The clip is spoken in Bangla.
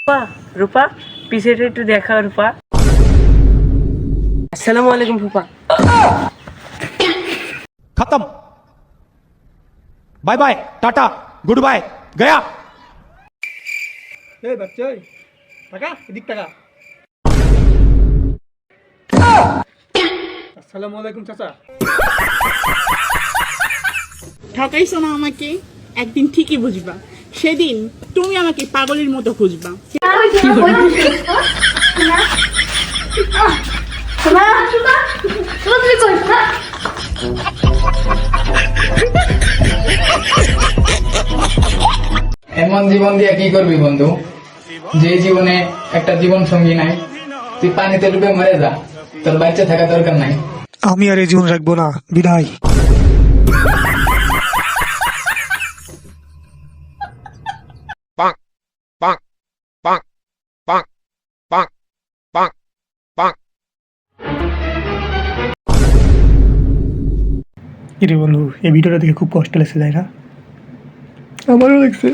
রূপা রূপা পিছেটা একটু দেখা রূপা। আসসালামু আলাইকুম ফুপা। खत्म bye bye tata goodbye गया। এই বাচ্চা ওই টাকা এদিক টাকা। আসসালামু আলাইকুম চাচা। ঠকাইছো না আমাকে, একদিন ঠিকই বুঝবা। সেদিন তুমি আমাকে পাগলের মতো খুঁজবা। এমন জীবন দিয়ে কি করবি বন্ধু, যে জীবনে একটা জীবন সঙ্গী নাই। তুই পানিতে ডুবে মরে যা, তোর বাচ্চা থাকা দরকার নাই। আমি আর এই জীবন রাখবো না, বিদায়। কিরে বন্ধু, এই ভিডিওটা দেখে খুব কষ্ট লাগছে, তাই না? আমারও লাগছে।